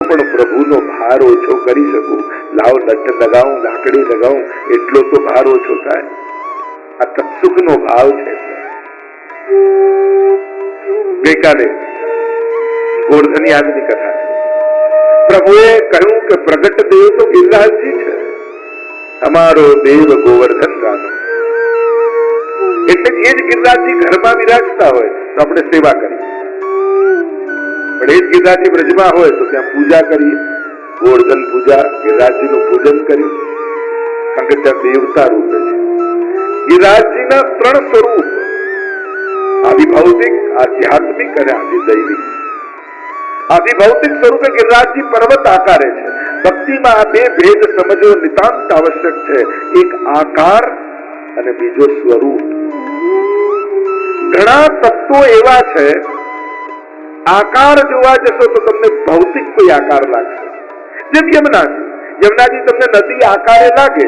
પણ પ્રભુનો ભાર ઓછો કરી શકું, લાવ લઠ લગાવું, લાકડી લગાવું, એટલો તો ભાર ઓછો થાય. આ તત્સુખનો ભાવ છે. ગઈકાલે ગોવર્ધન યાગની કથા છે. પ્રભુએ કહ્યું કે પ્રગટ દેવ તો ગિરિરાજજી છે, અમારો દેવ ગોવર્ધન રાનો. એટલે એ જ ગિરિરાજજી ઘરમાં વિરાજતા હોય તો આપણે સેવા કરીએ, પણ એ જ ગિરિરાજજી બ્રજમાં હોય તો ત્યાં પૂજા કરીએ. ગોવર્ધન પૂજા, ગિરિરાજજીનું પૂજન કર્યું, કારણ કે ત્યાં દેવતા રૂપે છે. ગિરિરાજજીના 3 સ્વરૂપ, આદિભૌતિક, આધ્યાત્મિક અને આદિદૈવિક. આદિભૌતિક સ્વરૂપે ગિરિરાજજી પર્વત આકારે છે. ભક્તિમાં આ 2 ભેદ સમજવો નિતાંત આવશ્યક છે, એક આકાર અને બીજો સ્વરૂપ. ઘણા તત્વો એવા છે, આકાર જોવા જશો તો તમને ભૌતિક કોઈ આકાર લાગશે. જેમ યમુનાજી તમને નદી આકારે લાગે.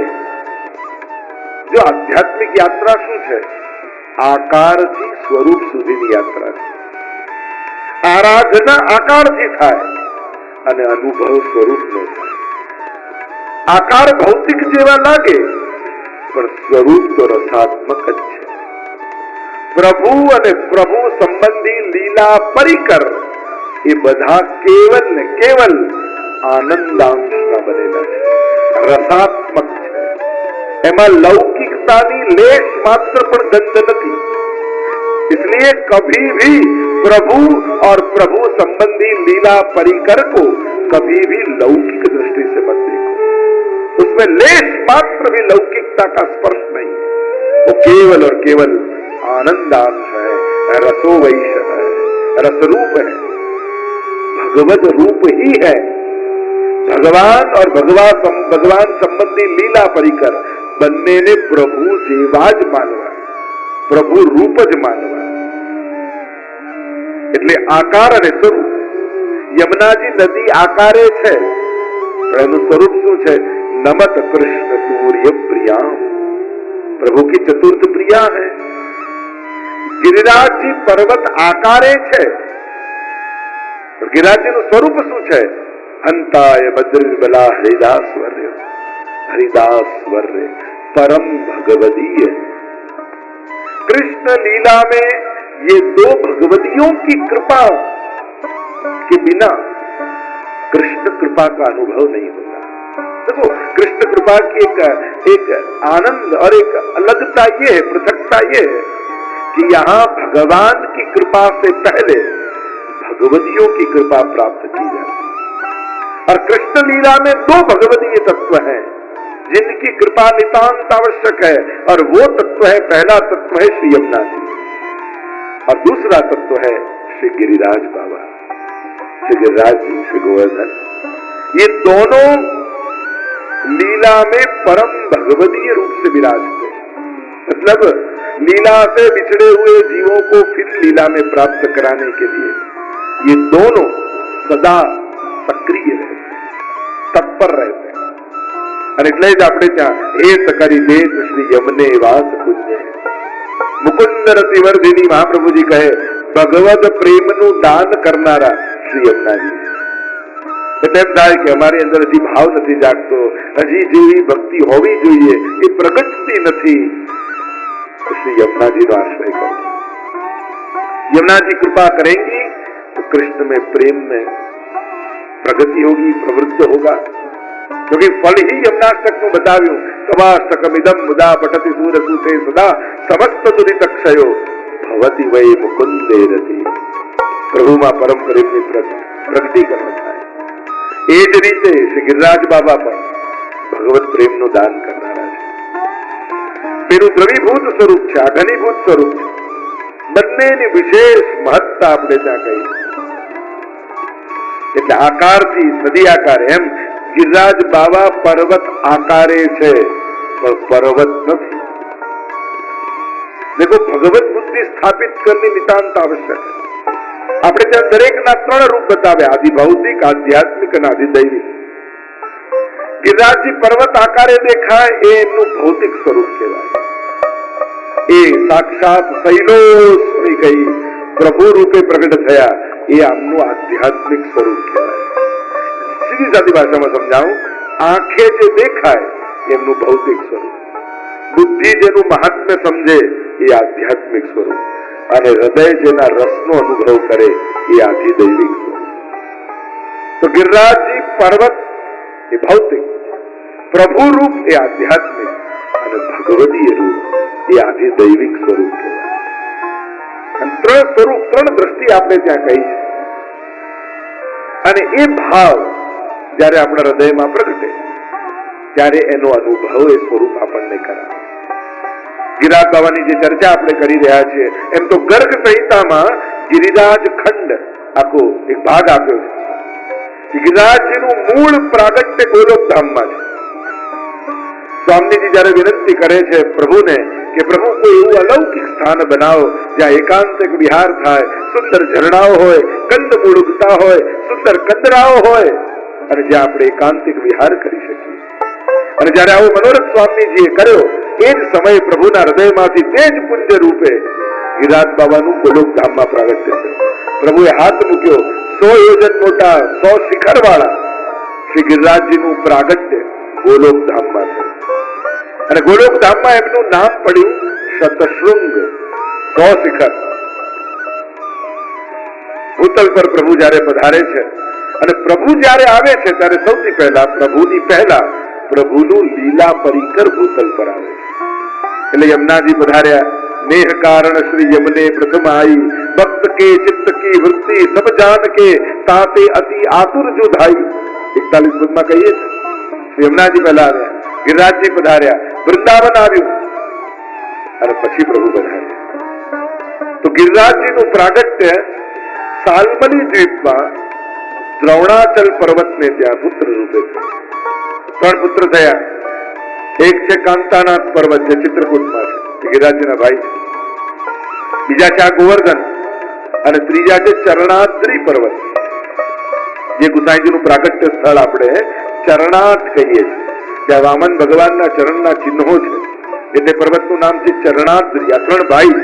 જો આધ્યાત્મિક યાત્રા શું છે? આકારથી સ્વરૂપ સુધીની યાત્રા છે. આરાધના આકારથી થાય અને અનુભવ સ્વરૂપનો થાય. આકાર ભૌતિક જેવા લાગે પણ સ્વરૂપ તો રસાત્મક જ છે. પ્રભુ અને પ્રભુ સંબંધી લીલા પરિકર એ બધા કેવલ ને કેવલ આનંદાંશના બનેલા છે, રસાત્મક છે. એમાં લૌकिकताની लेश मात्र પણ गंध नहीं. इसलिए कभी भी प्रभु और प्रभु संबंधी लीला परिकर को कभी भी लौकिक दृष्टि से मत देखो. उसमें लेश मात्र भी लौकिकता का स्पर्श नहीं है. वो केवल और केवल आनंदांश है, रसोवैश है, रसरूप है, भगवत रूप ही है. भगवान और भगवान संबंधी लीला परिकर બંને ને પ્રભુ જેવા જ માનવા, પ્રભુ રૂપ જ માનવા. એટલે આકાર અને સ્વરૂપ. યમુનાજી નદી આકારે છે પણ એનું સ્વરૂપ શું છે? નમત કૃષ્ણ સૂર્ય પ્રિયા, પ્રભુ की चतुर्थ प्रिया है. गिरिराज जी पर्वत आकारे છે પણ गिरिराजજીનું સ્વરૂપ શું છે? હંતાય બદ્રીબલા હરિદાસ વર્ય, हरिदास वर्य परम भगवदीय. कृष्ण लीला में ये 2 भगवदियों की कृपा के बिना कृष्ण कृपा का अनुभव नहीं होता. देखो, कृष्ण कृपा की एक आनंद और एक अलगता ये है, पृथकता ये है कि यहाँ भगवान की कृपा से पहले भगवदियों की कृपा प्राप्त की जाती है. और कृष्ण लीला में 2 भगवदीय तत्व हैं जिनकी कृपा नितांत आवश्यक है. और वो तत्व है, पहला तत्व है श्री यमुना जी और दूसरा तत्व है श्री गिरिराज बाबा, श्री गिरिराज जी, श्री गोवर्धन. ये दोनों लीला में परम भगवदीय रूप से विराजते हैं. मतलब लीला से बिछड़े हुए जीवों को फिर लीला में प्राप्त कराने के लिए ये दोनों सदा सक्रिय रहते, तत्पर रहते. અને એટલે જ આપણે ત્યાં હેત કરી દેત શ્રી યમને વાસ પૂજ્ય. મુકુંદ રતિવર્ધિની મહાપ્રભુજી કહે ભગવદ પ્રેમનું દાન કરનારા શ્રી યમુનાજી. એટલે એમ થાય કે અમારી અંદર હજી ભાવ નથી જાગતો, હજી જેવી ભક્તિ હોવી જોઈએ એ પ્રગટતી નથી. શ્રી यमुनाजी का आश्रय करो. यमुना जी कृपा करेंगी तो कृष्ण में प्रेम में प्रगति होगी, प्रवृत्त होगा. क्योंकि फल ही यमुनाष्टक में बताव्યું तवाष्टकमिदं मुदा पठति सूरसूते सदा समस्त दुरितक्षयो भवति वै मुकुंदे रति. પ્રભુમાં પરમ પ્રેમની પ્રગતિ કરવા થાય. એ જ રીતે શ્રી ગિરિરાજ બાબા પણ ભગવત પ્રેમનું દાન કરનારા છે. પેલું દ્રવીભૂત સ્વરૂપ છે, આ ઘનીભૂત સ્વરૂપ છે. બંનેની વિશેષ મહત્તા આપણે ત્યાં કહી. એટલે આકારથી નદી આકારે એમ गिरिराज बाबा पर्वत आकारे छे पर पर्वत नहीं. देखो भगवत बुद्धि स्थापित करनी नितांत आवश्यक है. આપણે ત્યાં દરેકના 3 રૂપ બતાવ્યા, આદિ ભૌતિક, આધ્યાત્મિક અને આદિદૈવિક. ગિરિરાજજી પર્વત આકારે દેખાય એ એમનું ભૌતિક સ્વરૂપ કહેવાય. એ સાક્ષાત શૈલોશ્રી કહી પ્રભુ રૂપે પ્રગટ થયા એ આમનું આધ્યાત્મિક સ્વરૂપ કહેવાય. સીધી સાદી ભાષામાં સમજાવું, આંખે જે દેખાય એમનું ભૌતિક સ્વરૂપ, બુદ્ધિ જેનું મહાત્મ્ય સમજે એ આધ્યાત્મિક સ્વરૂપ, અને હૃદય જેના રસનો અનુભવ કરે એ આધિદૈવિક સ્વરૂપ. તો ગિરિરાજજી પર્વત એ ભૌતિક, પ્રભુ રૂપ એ આધ્યાત્મિક, અને ભગવદીય રૂપ એ આધિદૈવિક સ્વરૂપ કહેવાય. અને ત્રણ સ્વરૂપ, ત્રણ દ્રષ્ટિ આપણે ત્યાં કહી છે. અને એ ભાવ જયારે આપણા હૃદયમાં પ્રગટે ત્યારે એનો અનુભવ એ સ્વરૂપ આપણને કરાવે. ગિરિરાજ બાવાની જે ચર્ચા આપણે કરી રહ્યા છીએ, એમ તો ગર્ગ સંહિતામાં ગિરિરાજ ખંડ આખો એક ભાગ આપ્યો છે. ગિરિરાજજીનું મૂળ પ્રાગટ્ય ગોલોકધામમાં છે. સ્વામીજી જયારે વિનંતી કરે છે પ્રભુને કે પ્રભુ કોઈ એવું અલૌકિક સ્થાન બનાવો જ્યાં એકાંતિક વિહાર થાય, સુંદર ઝરણાઓ હોય, કંદમૂળ ઉગતા હોય, સુંદર કંદરાઓ હોય, અને જ્યાં આપણે એકાંતિક વિહાર કરી શકીએ. અને જયારે આવો મનોરથ સ્વામીજીએ કર્યો એ જ સમયે પ્રભુના હૃદયમાંથી તે જ પુણ્ય રૂપે ગિરિરાજ બાબાનું ગોલોકધામમાં પ્રાગટ્ય છે. પ્રભુએ હાથ મૂક્યો, 100 યોજન મોટા 100 શિખર વાળા શ્રી ગિરિરાજજીનું પ્રાગટ્ય ગોલોકધામમાં છે. અને ગોલોકધામમાં એમનું નામ પડ્યું શતશૃંગ, 100 શિખર. ભૂતલ પર પ્રભુ જયારે પધારે છે અને પ્રભુ જયારે આવે છે ત્યારે સૌથી પહેલા પ્રભુનું લીલા પરિકર ભૂતલ પર આવે છે. એટલે યમુનાજી પધાર્યા, नेह कारण श्री यमुने प्रथम आई, भक्त के चित्त की वृत्ति सब जान के ताते अति आतुर जो धाई. 41 પદમાં કહીએ શ્રી યમુનાજી પહેલા આવ્યા, ગિરિરાજજી પધાર્યા, વૃંદાવન આવ્યું, અને પછી પ્રભુ પધાર્યા. તો ગિરિરાજજીનું પ્રાગટ્ય સાલમલી દ્વીપમાં દ્રોણાચલ પર્વતને ત્યાં પુત્ર રૂપે છે. 3 પુત્ર થયા. એક છે કાંતાનાથ પર્વત, જે ચિત્રકૂટમાં છે, ગિરિરાજજીના ભાઈ છે. બીજા છે આ ગોવર્ધન, અને ત્રીજા છે ચરણાદ્રી પર્વત, જે ગુસાઈજીનું પ્રાગટ્ય સ્થળ આપણે ચરણાથ કહીએ છીએ, જ્યાં વામન ભગવાનના ચરણના ચિહ્નો છે, એટલે પર્વતનું નામ છે ચરણાદ્રી. આ 3 ભાઈ.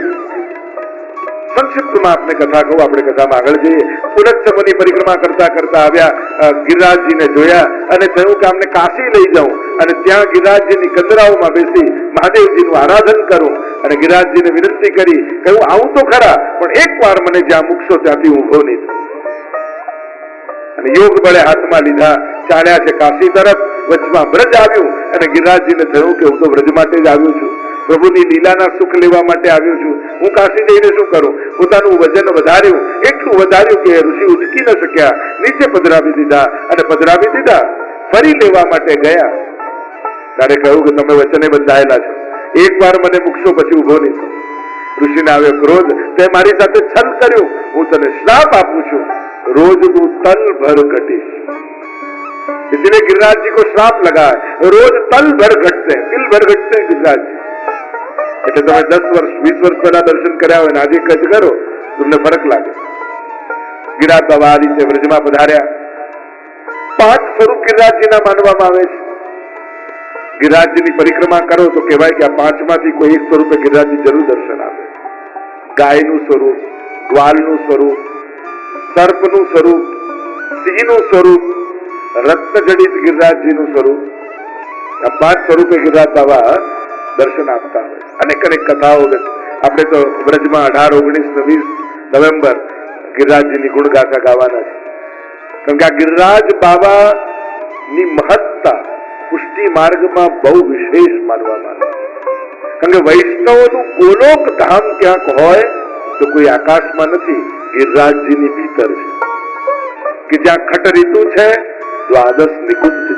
સંક્ષિપ્તમાં આપને કથા કહું, આપણે કથામાં આગળ જઈએ. પુનચ્છમની પરિક્રમા કરતા કરતા આવ્યા, ગિરિરાજજીને જોયા અને થયું કે અમને કાશી લઈ જાઉં અને ત્યાં ગિરિરાજજીની કંદરાઓમાં બેસી મહાદેવજીનું આરાધન કરું. અને ગિરિરાજજીને વિનંતી કરી, કહ્યું આવું તો ખરા, પણ એકવાર મને જ્યાં મૂકશો ત્યાંથી ઊભો નહીં થયો. અને યોગ બળે હાથમાં લીધા, ચાલ્યા છે કાશી તરફ. વચમાં વ્રજ આવ્યું અને ગિરિરાજજીને થયું કે હું તો વ્રજ માટે જ આવ્યો છું, પ્રભુની લીલાના સુખ લેવા માટે આવ્યો છું, હું કાશી જઈને શું કરું? પોતાનું વજન વધાર્યું, એટલું વધાર્યું કે ઋષિ ઉચકી ન શક્યા, નીચે પધરાવી દીધા. અને પધરાવી દીધા, ફરી લેવા માટે ગયા. ત્યારે કહ્યું કે તમે વચને બંધાયેલા છો, એકવાર મને મૂકશો પછી ઉભો નહીં થયો. ઋષિને આવ્યો ક્રોધ, તે મારી સાથે છલ કર્યું, હું તને શ્રાપ આપું છું, रोज तू तल भर घटिस. इसलिए गिरिराज जी को श्राप लगा है, रोज तल भर घटते हैं, तिल भर घटते हैं गिरिराज जी. એટલે તમે 10 વર્ષ 20 વર્ષ પહેલા દર્શન કર્યા હોય ને આજે કચ્છ કરો, તમને ફરક લાગે. ગિરિરાજ બાબા આ રીતે વ્રજમાં પધાર્યા. 5 સ્વરૂપ ગિરિરાજજીના માનવામાં આવે છે. ગિરિરાજજીની પરિક્રમા કરો તો કહેવાય કે આ 5માંથી કોઈ એક સ્વરૂપે ગિરિરાજજી જરૂર દર્શન આપે. ગાયનું સ્વરૂપ, ગ્વાલનું સ્વરૂપ, સર્પનું સ્વરૂપ, સિંહનું સ્વરૂપ, રત્નજડિત ગિરિરાજજીનું સ્વરૂપ, આ 5 સ્વરૂપે ગિરિરાજ બાબા દર્શન આપતા હોય. અનેક અનેક કથાઓ આપણે તો વ્રજમાં 18, 19 ને 20 નવેમ્બર ગિરિરાજજીની ગુણગાથા ગાવાના છે. કારણ કે આ ગિરિરાજ બાબાની મહત્તા પુષ્ટિ માર્ગમાં બહુ વિશેષ માનવામાં આવે. કારણ કે વૈષ્ણવોનું ગોલોક ધામ ક્યાંક હોય તો કોઈ આકાશમાં નથી, ગિરિરાજજીની ભીતર છે. કે જ્યાં ખટ ઋતુ છે, દ્વાદશ નિકુંજ છે.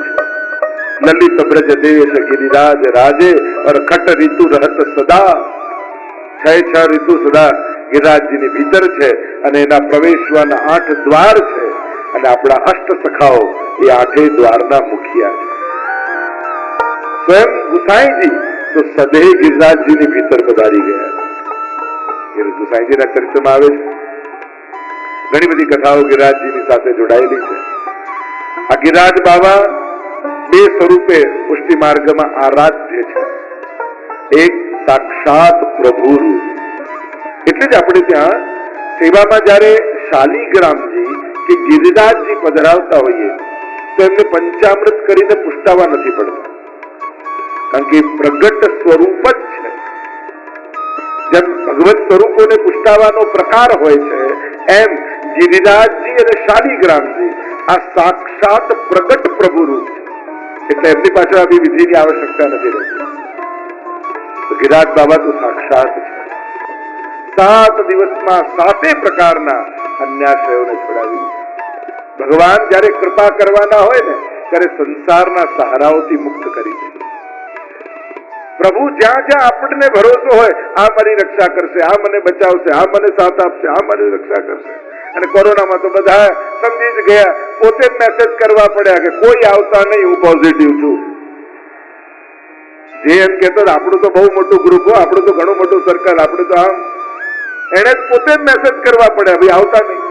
ललित ब्रज देश गिरिराज राजे और खट ऋतु रहत सदा. 6 ऋतु સદા ગિરિરાજજીની ભીતર છે અને એના પ્રવેશવાના 8 દ્વાર છે. અને આપણા અષ્ટ સખાઓ એ 8 દ્વારના મુખિયા છે. સ્વયં ગુસાઈજી તો સદે ગિરિરાજજીની ભીતર પધારી ગયા. ગુસાઈજીના ચરિત્રમાં આવે છે, ઘણી બધી કથાઓ ગિરિરાજજીની સાથે જોડાયેલી છે. આ ગિરિરાજ બાબા 2 સ્વરૂપે પુષ્ટિ માર્ગમાં આરાધ્ય છે. એક સાક્ષાત પ્રભુ રૂપ. એટલે જ આપણે ત્યાં સેવામાં જયારે શાલિગ્રામજી કે ગિરિરાજજી પધરાવતા હોઈએ તો એમને પંચામૃત કરીને પુષ્ટાવા નથી પડતા, કારણ કે પ્રગટ સ્વરૂપ જ છે. જેમ ભગવત સ્વરૂપોને પુષ્ટાવાનો પ્રકાર હોય છે, એમ ગિરિરાજજી અને શાલિગ્રામજી આ સાક્ષાત પ્રગટ પ્રભુ રૂપ છે. એટલે એમની પાછળ આવી વિધિની આવશ્યકતા નથી રહેતી. ગિરિરાજ બાબા તો સાક્ષાત છે. 7 દિવસમાં 7 પ્રકારના અન્યાશ્રયોને છોડાવી. ભગવાન જયારે કૃપા કરવાના હોય ને ત્યારે સંસારના સહારાઓથી મુક્ત કરી દે. પ્રભુ જ્યાં જ્યાં આપણને ભરોસો હોય, આ મારી રક્ષા કરશે, આ મને બચાવશે, આ મને સાથ આપશે, આ મારી રક્ષા કરશે. અને કોરોનામાં તો બધા સમજી જ ગયા, પોતે જ મેસેજ કરવા પડ્યા કે કોઈ આવતા નહીં, હું પોઝિટિવ છું. જે એમ કહેતો આપણું તો બહુ મોટું ગ્રુપ હોય, આપણું તો ઘણું મોટું સર્કલ, આપણું તો આમ, એને પોતે જ મેસેજ કરવા પડ્યા, ભાઈ આવતા નહીં.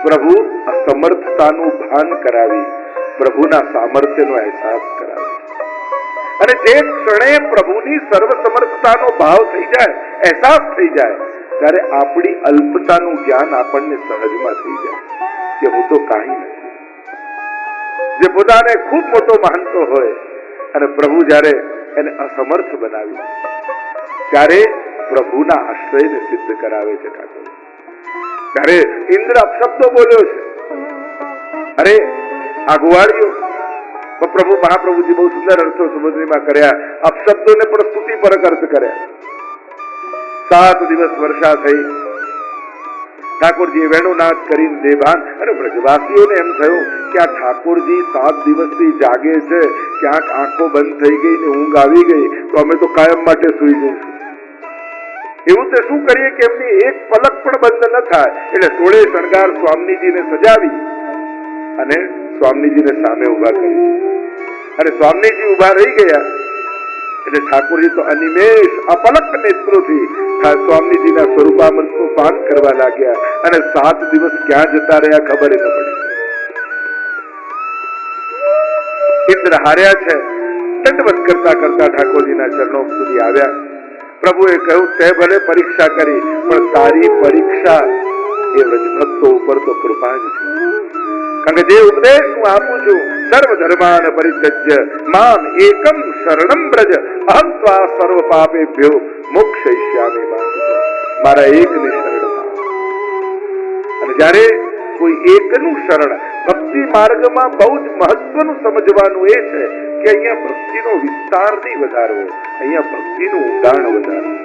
પ્રભુ અસમર્થતાનું ભાન કરાવી, પ્રભુના સામર્થ્યનો અહેસાસ કરાવે. અને જે ક્ષણે પ્રભુની સર્વસમર્થતાનો ભાવ થઈ જાય, અહેસાસ થઈ જાય, ત્યારે આપણી અલ્પતાનું જ્ઞાન આપણને સહજમાં થઈ જાય કે હું તો કાંઈ નથી. જે પોતાને ખૂબ મોટો માનતો હોય અને પ્રભુ જ્યારે એને અસમર્થ બનાવી, ત્યારે પ્રભુના આશ્રયને સિદ્ધ કરાવે છે. ઠાકોર ત્યારે ઇન્દ્ર અપશબ્દો બોલ્યો છે, અરે આ ગુવાળીઓ, પ્રભુ મહાપ્રભુજી બહુ સુંદર અર્થો સમુદ્રીમાં કર્યા, અપશબ્દોને પણ સ્તુતિ પરક અર્થ કર્યા. 7 દિવસ વર્ષા થઈ, ઠાકોરજીએ વેણુનાદ કરીને દેભાન, અને બ્રજવાસીઓને એમ થયું કે આ ઠાકોરજી 7 દિવસથી જાગે છે, ક્યાંક આંખો બંધ થઈ ગઈ ને ઊંઘ આવી ગઈ તો અમે તો કાયમ માટે સુઈ જઈશું. એવું તો શું કરીએ કે એમની એક પલક પણ બંધ ન થાય. એટલે 16 શણગાર સ્વામીજીને સજાવી અને સ્વામીજીને સામે ઉભા કરી, અને સ્વામીજી ઉભા રહી ગયા. એટલે ઠાકોરજી તો અનિમેષ અપલક નેત્રોથી સ્વામીજીના સ્વરૂપામૃતનું પાન કરવા લાગ્યા, અને 7 દિવસ ક્યાં જતા રહ્યા ખબર ન પડી. ઇન્દ્ર હાર્યા છે, દંડવત કરતા કરતા ઠાકોરજીના ચરણો સુધી આવ્યા. પ્રભુએ કહ્યું, તે ભલે પરીક્ષા કરી, પણ તારી પરીક્ષા એ વ્રજભક્તો ઉપર તો કૃપા જ છે. કારણ કે જે ઉપદેશ હું આપું છું, સર્વ ધર્માન પરિત્યજ્ય મામ એકમ શરણમ બ્રજ, અહમ ત્વા સર્વ પાપેભ્યો મોક્ષયિષ્યામિ મા શુચિ. મારા એકની શરણ થાવ. અને જ્યારે કોઈ એકનું શરણ, ભક્તિ માર્ગમાં બહુ જ મહત્વનું સમજવાનું એ છે કે અહીંયા ભક્તિનો વિસ્તાર નહીં વધારવો, અહીંયા ભક્તિનું ઊંડાણ વધારવું.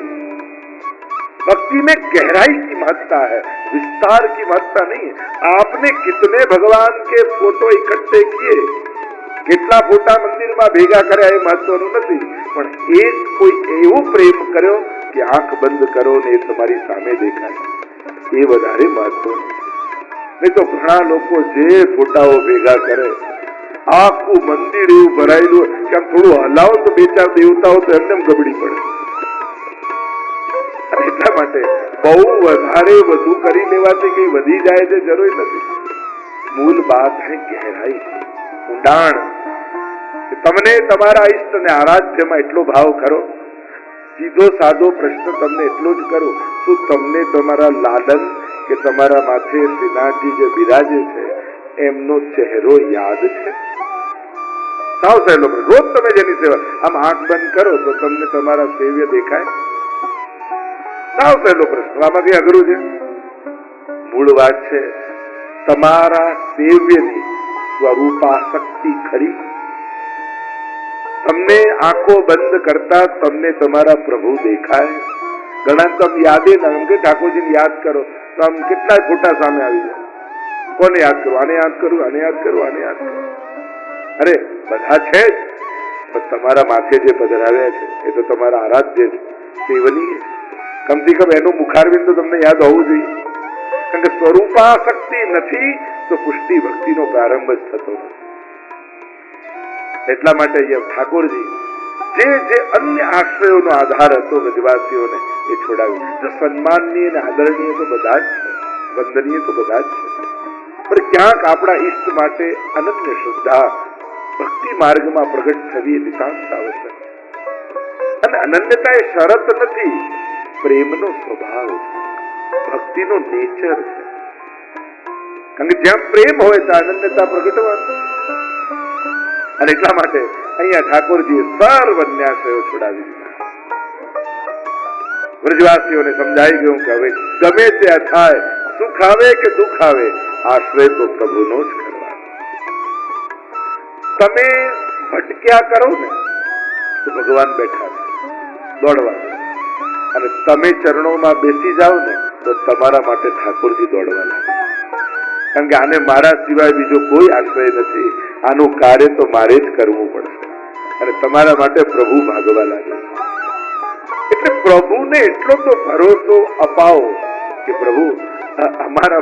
भक्ति में गहराई की महत्ता है, विस्तार की महत्ता नहीं है. आपने कितने भगवान के फोटो इकट्ठे किए, કેટલા ફોટા મંદિરમાં ભેગા કર્યા એ મહત્વનું નથી, પણ એક કોઈ એવો પ્રેમ કર્યો કે આંખ બંધ કરો ને એ તમારી સામે દેખાય, એ વધારે મહત્વનું. નહીં તો ઘણા લોકો જે ફોટાઓ ભેગા કરે, આખું મંદિર એવું ભરાયેલું કે આમ થોડું હલાવો તો 2-4 દેવતાઓ તો એમને ગબડી પડે. એટલા માટે બહુ વધારે વધુ કરી લેવાથી કઈ વધી જાય છે જરૂર નથી. મૂળ બાત છે ગહેરાઈ, ઊંડાણ. તમને તમારા ઈષ્ટને આરાધ્યમાં એટલો ભાવ કરો. સીધો સાદો પ્રશ્ન તમને એટલો જ કરો, શું તમને તમારા લાલન કે તમારા માથે શ્રીનાથજી જે બિરાજે છે એમનો ચહેરો યાદ છે? સાવ સહેલો પ્રશ્ન. રોજ તમે જેની સેવા, આમ આંખ બંધ કરો તો તમને તમારા સેવ્ય દેખાય? સાવ સહેલો પ્રશ્ન. આમાં કઈ અઘરું છે? મૂળ વાત છે તમારા સેવ્યની સ્વરૂપાશક્તિ ખરી. તમને આંખો બંધ કરતા તમને તમારા પ્રભુ દેખાય? ઘણા તમે યાદે ના, એમ કે ઠાકોરજીને યાદ કરો તો આમ કેટલાય ફોટા સામે આવી જાય. કોને યાદ કરું? આને યાદ કરું, આને યાદ કરું, આને યાદ કરું. અરે બધા છે જ, પણ તમારા માથે જે પધરાવ્યા છે એ તો તમારા આરાધ્ય છે, સેવનીય. કમથી કમ એનું મુખારવિંદ તો તમને યાદ હોવું જોઈએ. કારણ કે સ્વરૂપાશક્તિ નથી તો પુષ્ટિ ભક્તિનો પ્રારંભ જ થતો નથી. એટલા માટે ઠાકોરજી જે જે અન્ય આશ્રયોનો આધાર હતો બ્રજવાસીઓને એ છોડાવી. તો સન્માનનીય અને આદરણીય તો બધા જ છે, વંદનીય તો બધા જ છે, પણ ક્યાંક આપણા ઈષ્ટ માટે અનન્ય શ્રદ્ધા ભક્તિ માર્ગમાં પ્રગટ થવી એ નિતાંત આવશ્યક. અને અનન્યતા એ શરત નથી, પ્રેમનો સ્વભાવ છે, ભક્તિનો નેચર છે. કારણ કે જ્યાં પ્રેમ હોય ત્યાં અનન્યતા પ્રગટવાની. અને એટલા માટે અહીંયા ઠાકોરજીએ સર્વ ન્યાસયો છોડાવી દીધા. વ્રજવાસીઓને સમજાઈ ગયું કે હવે ગમે ત્યાં થાય, સુખ આવે કે દુઃખ આવે, આશ્રય તો પ્રભુનો જ કરવાનો. તમે ભટક્યા કરો ને તો ભગવાન બેઠા છે, દોડવા. અને તમે ચરણોમાં બેસી જાઓ ને તો તમારા માટે ઠાકોરજી દોડવા લાગે. કારણ કે આને મારા સિવાય બીજો કોઈ આશ્રય નથી, આનું કાર્ય તો મારે જ કરવું પડશે. અને તમારા માટે પ્રભુ ભાગવા લાગે. એટલે પ્રભુને એટલો તો ભરોસો અપાવો કે પ્રભુ અમારા